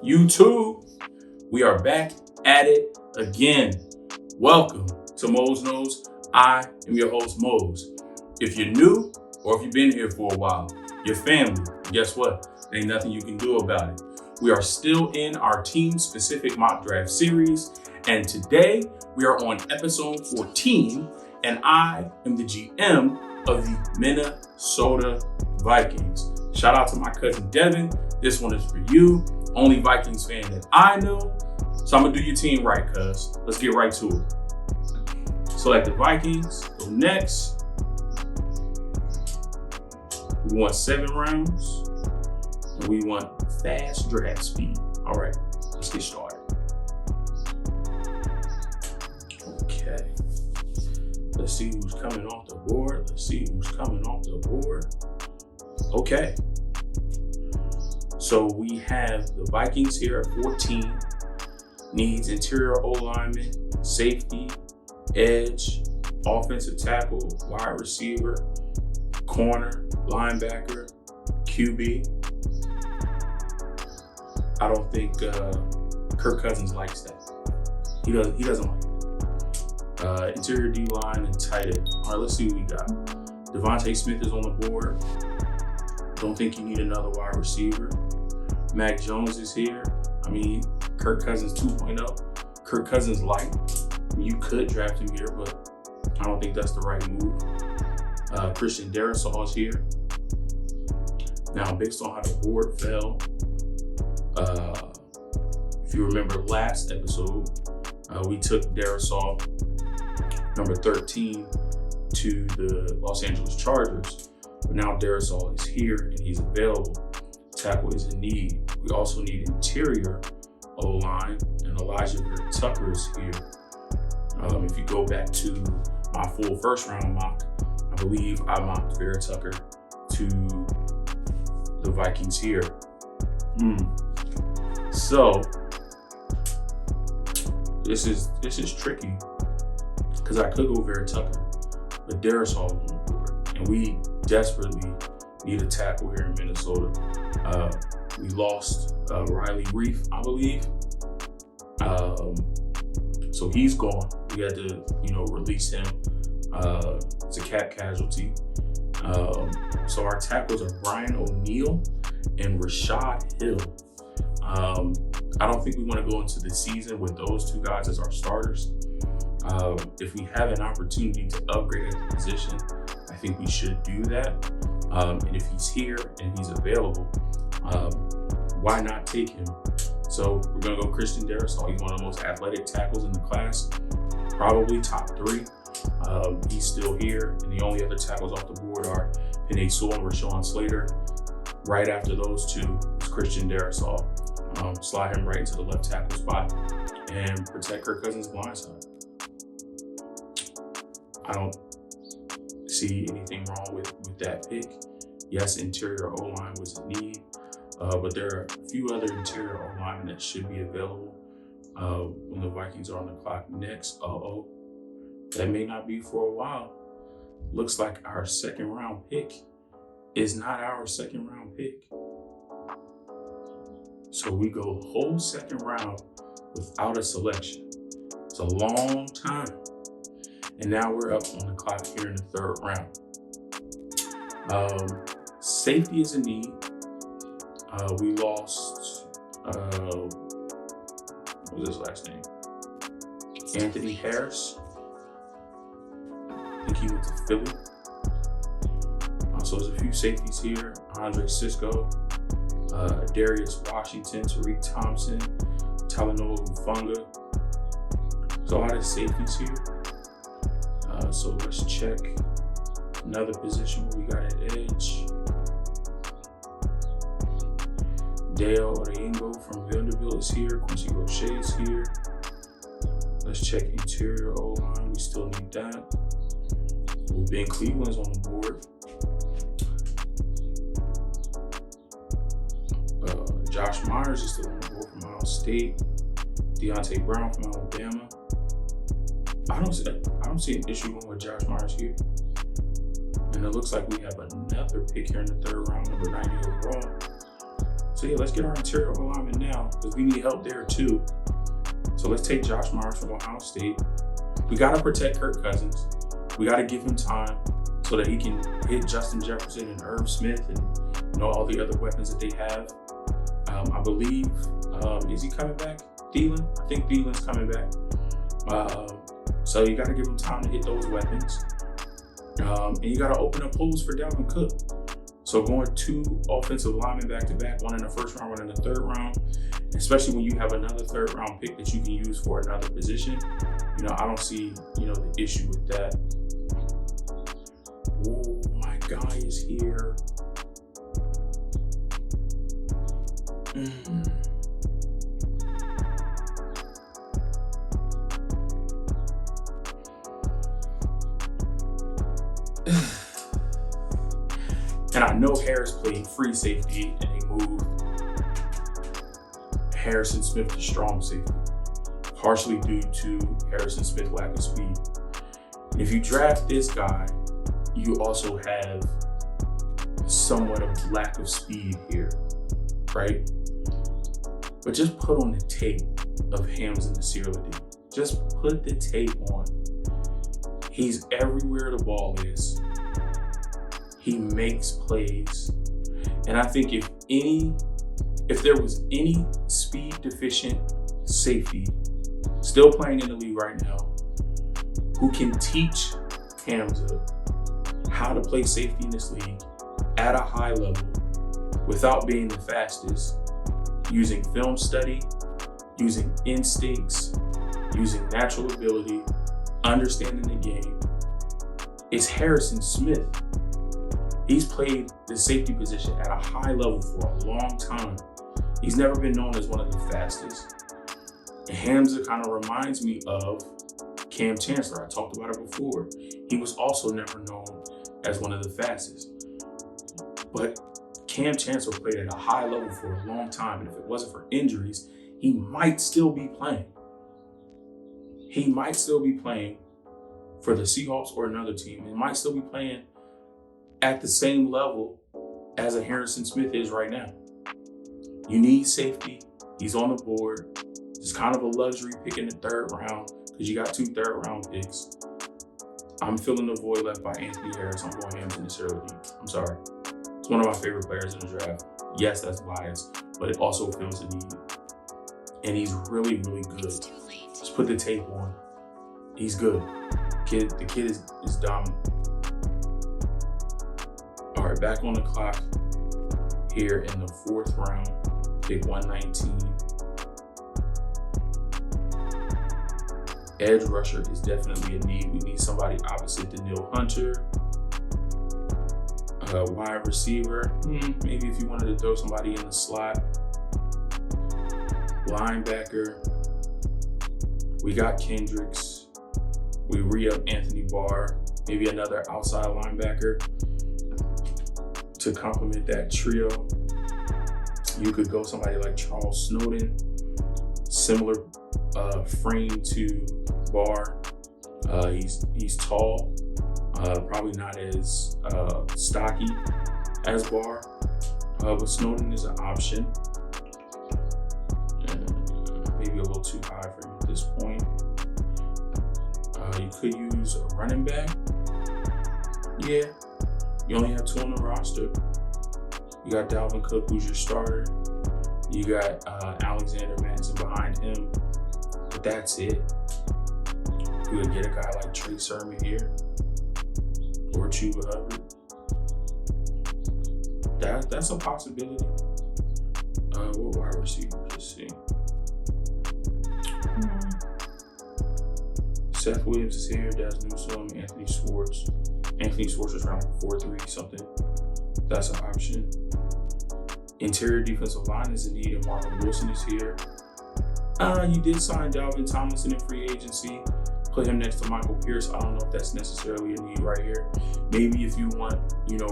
YouTube, we are back at it again. Welcome to Mose Knows. I am your host, Mose. If you're new or if you've been here for a while, your family, guess what? There ain't nothing you can do about it. We are still in our team-specific mock draft series, and today we are on episode 14, and I am the GM of the Minnesota Vikings. Shout out to my cousin Devin. This one is for you. Only Vikings fan that I know. So I'm gonna do your team right, cuz. Let's get right to it. Select the Vikings. Go next. We want 7 rounds. And we want fast draft speed. All right, let's get started. Okay. Let's see who's coming off the board. Okay. So we have the Vikings here at 14. Needs interior O-lineman, safety, edge, offensive tackle, wide receiver, corner, linebacker, QB. I don't think Kirk Cousins likes that. He doesn't like it. Interior D-line and tight end. All right, let's see what we got. Devontae Smith is on the board. Don't think you need another wide receiver. Mac Jones is here. I mean, Kirk Cousins 2.0. Kirk Cousins light. You could draft him here, but I don't think that's the right move. Christian Darrisaw is here. Now, based on how the board fell, if you remember last episode, we took Darrisaw, number 13, to the Los Angeles Chargers. But now Darrisaw is here and he's available. Tackle is in need. We also need interior O-line, and Elijah Tucker is here. If you go back to my full first round mock, I believe I mocked Vera Tucker to the Vikings here. So this is tricky because I could go Vera Tucker, but Darrisaw on the board, and we desperately need a tackle here in Minnesota. We lost Riley Reef, I believe. So he's gone. We had to, release him. It's a cap casualty. So our tackles are Brian O'Neill and Rashad Hill. I don't think we want to go into the season with those 2 guys as our starters. If we have an opportunity to upgrade at the position, I think we should do that. And if he's here and he's available, why not take him? So we're gonna go Christian Darrisaw. He's one of the most athletic tackles in the class, probably top 3. He's still here, and the only other tackles off the board are Penei Sewell and Rashawn Slater. Right after those 2 is Christian Darrisaw. Slide him right into the left tackle spot and protect Kirk Cousins' blind side. I don't see anything wrong with that pick. Yes, interior O-line was in need, but there are a few other interior O-linemen that should be available when the Vikings are on the clock next. That may not be for a while. Looks like our 2nd round pick is not our 2nd round pick. So we go the whole 2nd round without a selection. It's a long time. And now we're up on the clock here in the 3rd round. Safety is a need. We lost, what was his last name? Anthony Harris. I think he went to Philly. So there's a few safeties here. Andre Sisco, Darius Washington, Tariq Thompson, Talanoa Hufanga. There's a lot of safeties here. So let's check another position where we got an edge. Dale Orengo from Vanderbilt is here. Quincy Roche is here. Let's check interior O-line. We still need that. Ben Cleveland's on the board. Josh Myers is still on the board from Ohio State. Deontay Brown from Alabama. I don't see an issue going with Josh Myers here. And it looks like we have another pick here in the 3rd round, number 90 overall. So yeah, let's get our interior alignment now, because we need help there too. So let's take Josh Myers from Ohio State. We gotta protect Kirk Cousins. We gotta give him time so that he can hit Justin Jefferson and Irv Smith and all the other weapons that they have. I believe, is he coming back? Thielen? I think Thielen's coming back. So you gotta give him time to hit those weapons. And you gotta open up holes for Dalvin Cook. So going 2 offensive linemen back to back, one in the 1st round, one in the 3rd round, especially when you have another 3rd round pick that you can use for another position, I don't see, the issue with that. Oh, my guy is here. And I know Harris played free safety and they moved Harrison Smith to strong safety, partially due to Harrison Smith's lack of speed. And if you draft this guy, you also have somewhat of lack of speed here, right? But just put on the tape of Hams and the Nasir. Just put the tape on. He's everywhere the ball is. He makes plays. And I think if there was any speed deficient safety still playing in the league right now who can teach Hamza how to play safety in this league at a high level without being the fastest, using film study, using instincts, using natural ability, understanding the game, it's Harrison Smith. He's played the safety position at a high level for a long time. He's never been known as one of the fastest. And Hamza kind of reminds me of Cam Chancellor. I talked about it before. He was also never known as one of the fastest. But Cam Chancellor played at a high level for a long time, and if it wasn't for injuries, he might still be playing. He might still be playing for the Seahawks or another team. He might still be playing at the same level as a Harrison Smith is right now. You need safety. He's on the board. It's kind of a luxury pick in the 3rd round because you got 2 3rd-round picks. I'm filling the void left by Anthony Harris. I'm going Hams in the Nasir. I'm sorry. It's one of my favorite players in the draft. Yes, that's biased, but it also fills the need. And he's really, really good. Just put the tape on. He's good. The kid is dominant. All right, back on the clock here in the 4th round, pick 119. Edge rusher is definitely a need. We need somebody opposite Daniil Hunter. Wide receiver, maybe if you wanted to throw somebody in the slot. Linebacker, we got Kendricks. We re-up Anthony Barr, maybe another outside linebacker to complement that trio. You could go somebody like Charles Snowden, similar frame to Barr. He's tall, probably not as stocky as Barr, but Snowden is an option. Maybe a little too high for him at this point. You could use a running back. Yeah, you only have 2 on the roster. You got Dalvin Cook, who's your starter. You got Alexander Madison behind him, but that's it. You would get a guy like Trey Sermon here or Chuba Hubbard. That's a possibility. What wide receivers? Let's see. Seth Williams is here. Daz Newsome, Anthony Schwartz. Anthony Schwartz is around 4'3" something. That's an option. Interior defensive line is a need, and Marvin Wilson is here. You did sign Dalvin Tomlinson in free agency. Put him next to Michael Pierce. I don't know if that's necessarily a need right here. Maybe if you want,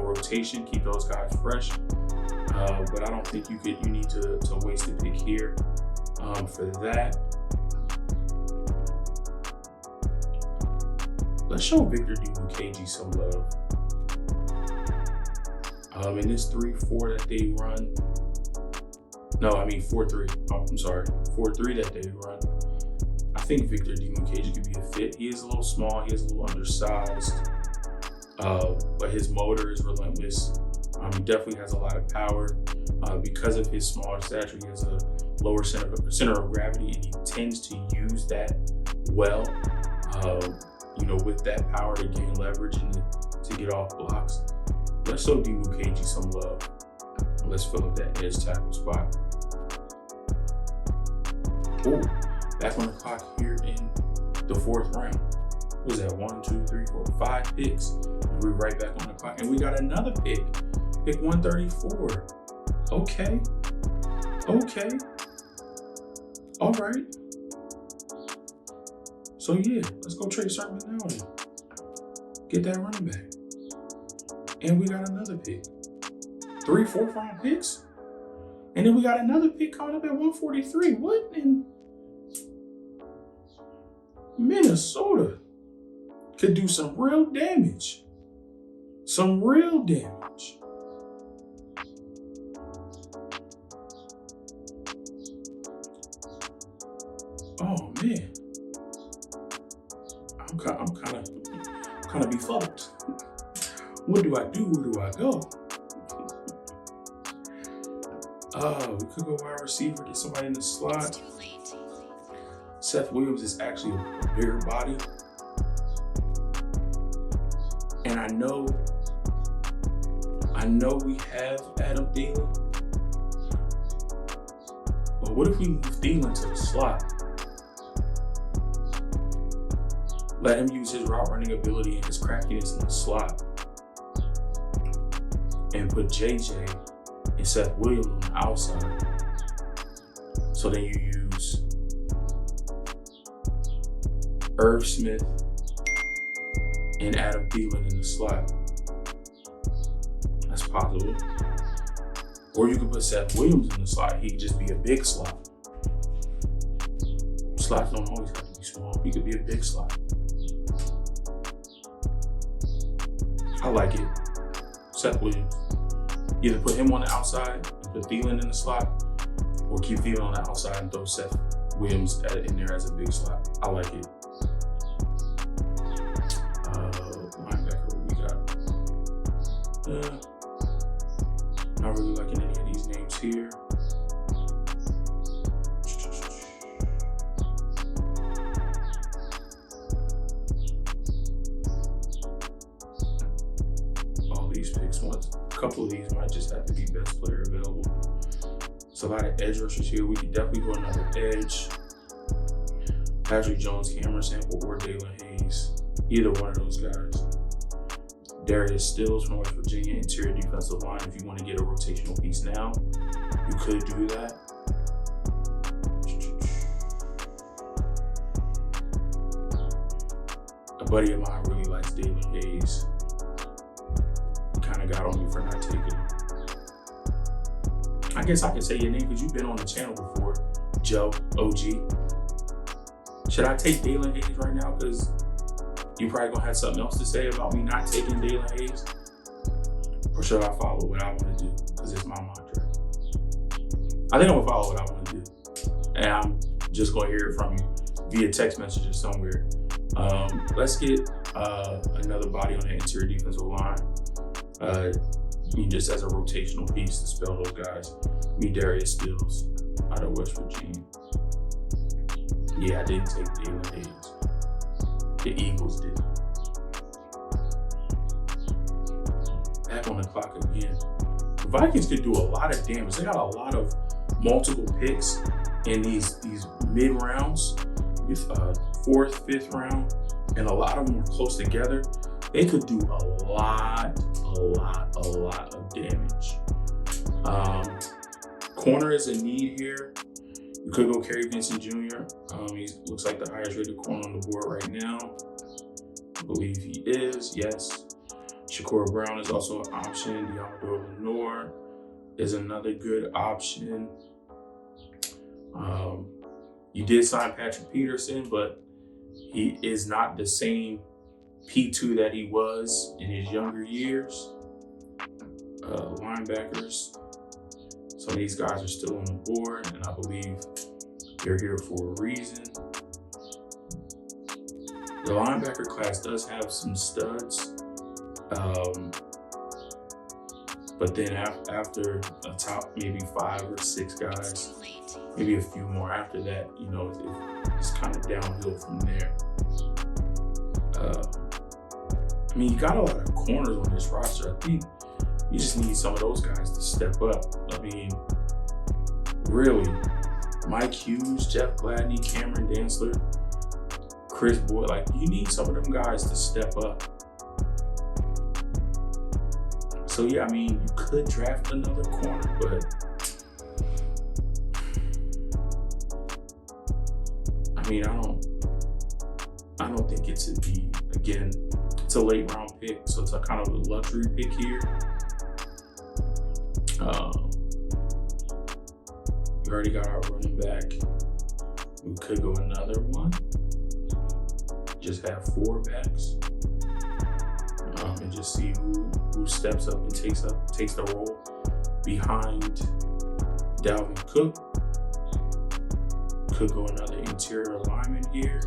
rotation, keep those guys fresh. But I don't think you need to waste a pick here for that. Let's show Victor Dimukeji some love. In this 3-4 that they run, 4-3. I'm sorry, 4-3 that they run. I think Victor Dimukeje could be a fit. He is a little small. He is a little undersized, but his motor is relentless. He definitely has a lot of power. Because of his smaller stature, he has a lower center of gravity, and he tends to use that well. With that power to gain leverage and to get off blocks. Let's show Dimukeje some love. Let's fill up that edge tackle spot. Oh, back on the clock here in the 4th round. What was that? 1, 2, 3, 4, 5 picks. And we're right back on the clock. And we got another pick. Pick 134. Okay. All right. So yeah, let's go trade Sermon now and get that running back. And we got another pick. 3 4th round picks. And then we got another pick coming up at 143. What in Minnesota could do some real damage. Oh man. I'm kind of befuddled. What do I do? Where do I go? We could go wide receiver, get somebody in the slot. Seth Williams is actually a bigger body. And I know we have Adam Thielen. But what if we move Thielen to the slot? Let him use his route running ability and his craftiness in the slot. And put JJ and Seth Williams on the outside. So then you use Irv Smith and Adam Thielen in the slot. That's possible. Or you could put Seth Williams in the slot. He could just be a big slot. Slots don't always have to be small. He could be a big slot. I like it. Seth Williams. Either put him on the outside and put Thielen in the slot, or keep Thielen on the outside and throw Seth Williams in there as a big slot. I like it. Linebacker, what we got? Not really liking any of these names here. All these picks, a couple of these might just have to be best player available. It's a lot of edge rushers here. We could definitely go another edge. Patrick Jones, Cameron Sample, or Dalen Hayes. Either one of those guys. Darius Stills from West Virginia, interior defensive line. If you want to get a rotational piece now, you could do that. A buddy of mine really likes Dalen Hayes. Kind of got on me for not taking him. I guess I can say your name because you've been on the channel before, Joe, OG. Should I take Dalen Hayes right now? Because you probably gonna have something else to say about me not taking Dalen Hayes. Or should I follow what I want to do? Because it's my mantra. I think I'm gonna follow what I want to do. And I'm just gonna hear it from you via text message or somewhere. Let's get another body on the interior defensive line. Just as a rotational piece to spell those guys. Darius Stills out of West Virginia. Yeah, I didn't take Dalen Hayes. The Eagles did. Back on the clock again. The Vikings could do a lot of damage. They got a lot of multiple picks in these mid rounds, 4th, 5th round, and a lot of them are close together. They could do a lot of damage. Corner is a need here. You could go Kerry Vincent Jr. He looks like the highest rated corner on the board right now. I believe he is, yes. Shakur Brown is also an option. Diamador Lenore is another good option. You did sign Patrick Peterson, but he is not the same P2 that he was in his younger years. linebackers. Some of these guys are still on the board, and I believe they're here for a reason. The linebacker class does have some studs, but then after the top maybe 5 or 6 guys, maybe a few more after that, you know, it's kind of downhill from there. I mean, you got a lot of corners on this roster. I think you just need some of those guys to step up. I mean, really, Mike Hughes, Jeff Gladney, Cameron Dantzler, Chris Boyd, like, you need some of them guys to step up. So yeah, I mean, you could draft another corner, but I mean, I don't think it's a need. Again, it's a late round pick, so it's a kind of a luxury pick here. We already got our running back. We could go another one. Just have 4 backs, and just see who steps up and takes the role behind Dalvin Cook. Could go another interior lineman here.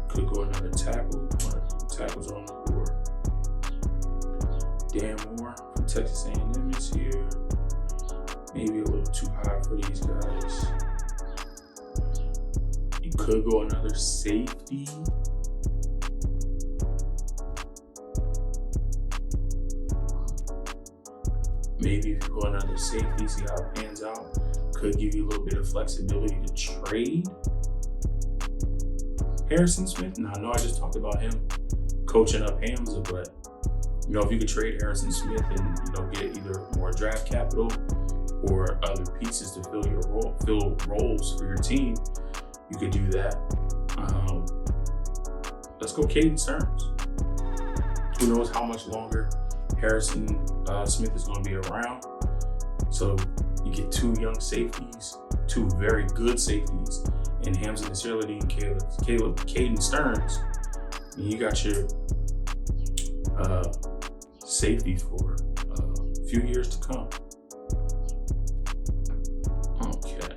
Could go another tackle. Tackles on the board. Dan Moore from Texas A&M is here. Maybe a little too high for these guys. You could go another safety. Maybe if you go another safety, see how it pans out. Could give you a little bit of flexibility to trade. Harrison Smith, now I know I just talked about him coaching up Hamza, but you know, if you could trade Harrison Smith and, you know, get either more draft capital or other pieces to fill roles for your team, you could do that. Let's go Caden Stearns. Who knows how much longer Harrison Smith is going to be around. So you get 2 young safeties, 2 very good safeties, and Hamza Nasirlity and Caden Stearns. And you got your safety for a few years to come. Okay.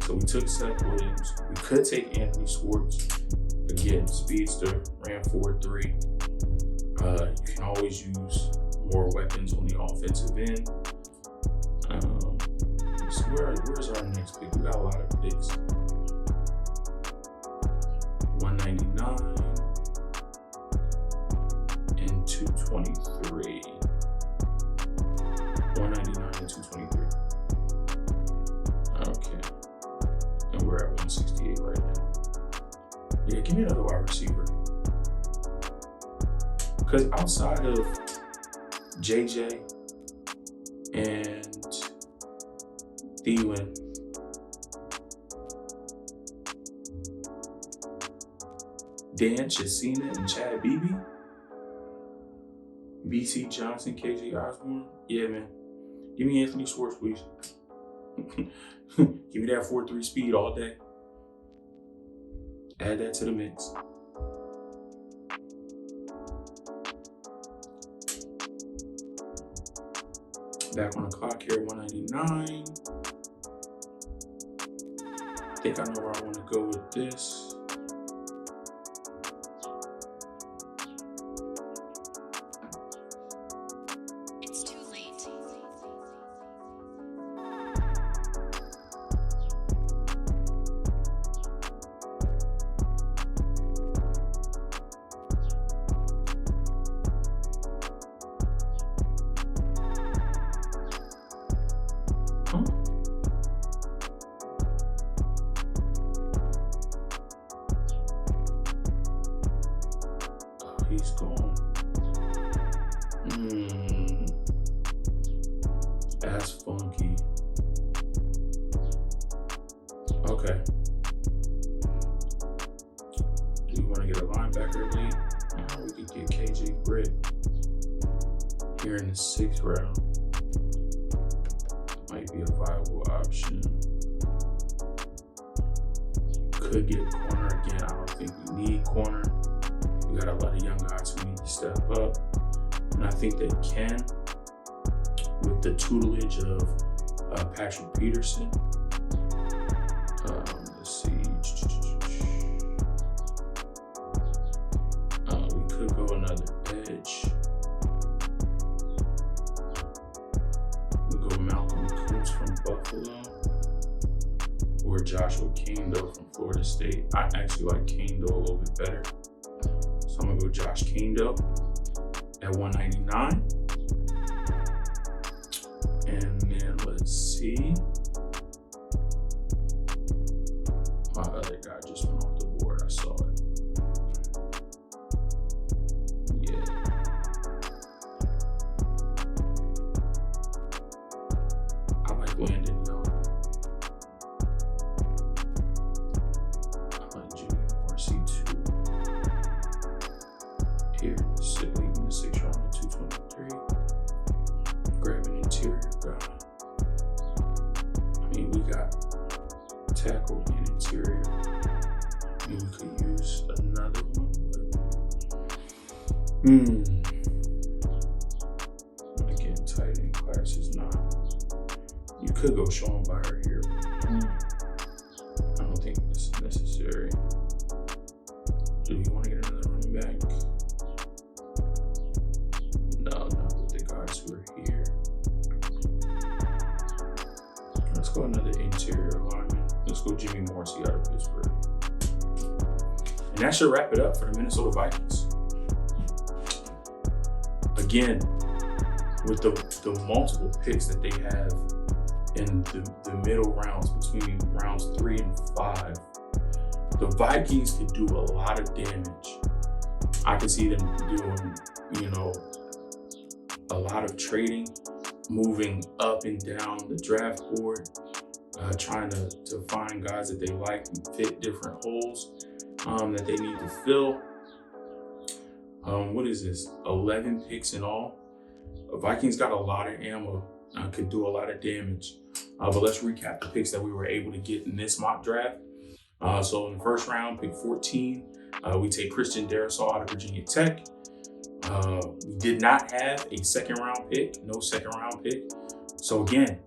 So we took Seth Williams. We could take Anthony Schwartz. Again, speedster, ran 4.3. You can always use more weapons on the offensive end. So where's our next pick? We got a lot of picks. 199 and 223. 199 and 223. Okay. And we're at 168 right now. Yeah, give me another wide receiver. Because outside of JJ and Thielen, Dan Chisena and Chad Beebe, BC Johnson, KJ Osborne. Yeah, man. Give me Anthony Schwartz, please. Give me that 4.3 speed all day. Add that to the mix. Back on the clock here, 199. I think I know where I want to go with this. It's too late. He's gone. That's funky. Okay. Do we want to get a linebacker lead? We could get KJ Britt here in the 6th round. Might be a viable option. Could get corner again. I don't think we need corner. We got a lot of young guys who need to step up. and I think they can with the tutelage of Patrick Peterson. Let's see. We could go another edge. We go Malcolm Kuntz from Buffalo or Joshua Kingdo from Florida State. I actually like Kingdo a little bit better. So I'm gonna go Josh Kingdo at 199. And then let's see. My other guy just went off the board. I saw it. Yeah. I like Landon Young. I like Jimmy Morrissey too. Here, leaving the 6th round at 223. Grab an interior guy. I mean, we got tackle and interior. Maybe we could use another one, but again, tight end class is not. You could go Schoenbauer here. I don't think this is necessary. Do we want to get another running back? No, not with the guys who are here. Let's go another interior lineman. Let's go Jimmy Morrissey out of Pittsburgh. And that should wrap it up for the Minnesota Vikings. Again, with the multiple picks that they have in the middle rounds, between rounds 3 and 5, the Vikings could do a lot of damage. I can see them doing, a lot of trading, moving up and down the draft board, trying to find guys that they like and fit different holes that they need to fill. What is this? 11 picks in all. The Vikings got a lot of ammo, could do a lot of damage. But let's recap the picks that we were able to get in this mock draft. So in the first round, pick 14, we take Christian Darrisaw out of Virginia Tech. We did not have a second round pick, no second round pick. So again,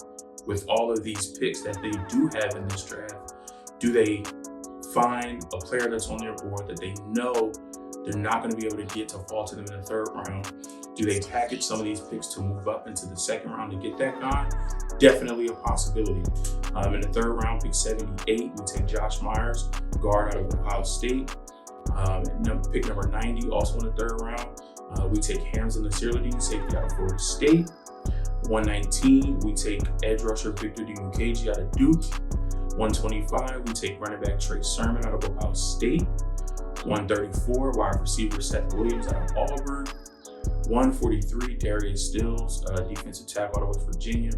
with all of these picks that they do have in this draft, do they find a player that's on their board that they know they're not going to be able to get to fall to them in the third round? Do they package some of these picks to move up into the second round to get that guy? Definitely a possibility. In the third round, pick 78, we take Josh Myers, guard out of Ohio State. Pick number 90, also in the third round, we take Hamza Nasirudeen, safety out of Florida State. 119, we take edge rusher Victor Dimukeji out of Duke. 125, we take running back Trey Sermon out of Ohio State. 134, wide receiver Seth Williams out of Auburn. 143, Darius Stills, defensive tackle out of West Virginia.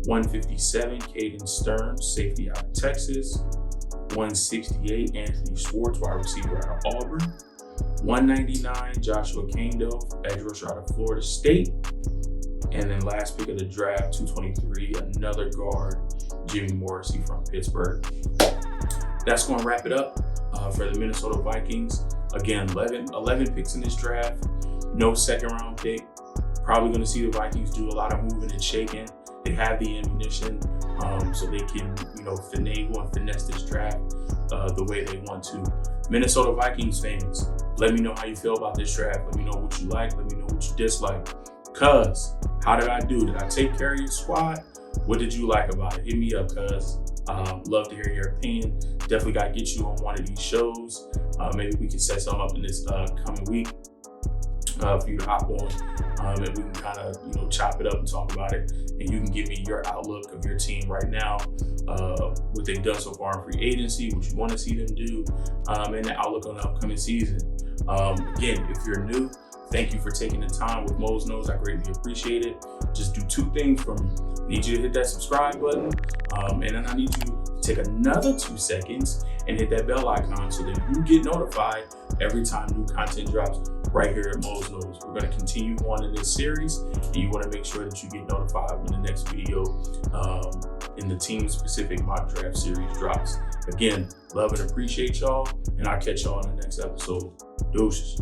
157, Caden Stearns, safety out of Texas. 168, Anthony Schwartz, wide receiver out of Auburn. 199, Joshua Kingdo, edge rusher out of Florida State. And then last pick of the draft, 223, another guard, Jimmy Morrissey from Pittsburgh. That's going to wrap it up for the Minnesota Vikings. Again, 11 picks in this draft, no second round pick. Probably going to see the Vikings do a lot of moving and shaking. They have the ammunition, so they can, finagle and finesse this draft the way they want to. Minnesota Vikings fans, let me know how you feel about this draft. Let me know what you like. Let me know what you dislike. Cuz, how did I do? Did I take care of your squad? What did you like about it? Hit me up, cuz. Love to hear your opinion. Definitely got to get you on one of these shows. Maybe we can set something up in this coming week for you to hop on. And we can kind of, chop it up and talk about it. And you can give me your outlook of your team right now, what they've done so far in free agency, what you want to see them do, and the outlook on the upcoming season. Again, if you're new, thank you for taking the time with Mose Knows. I greatly appreciate it. Just do 2 things for me. I need you to hit that subscribe button, and then I need you to take another 2 seconds and hit that bell icon so that you get notified every time new content drops right here at Mose Knows. We're going to continue on in this series, and you want to make sure that you get notified when the next video in the team-specific mock draft series drops. Again, love and appreciate y'all, and I'll catch y'all in the next episode. Deuces.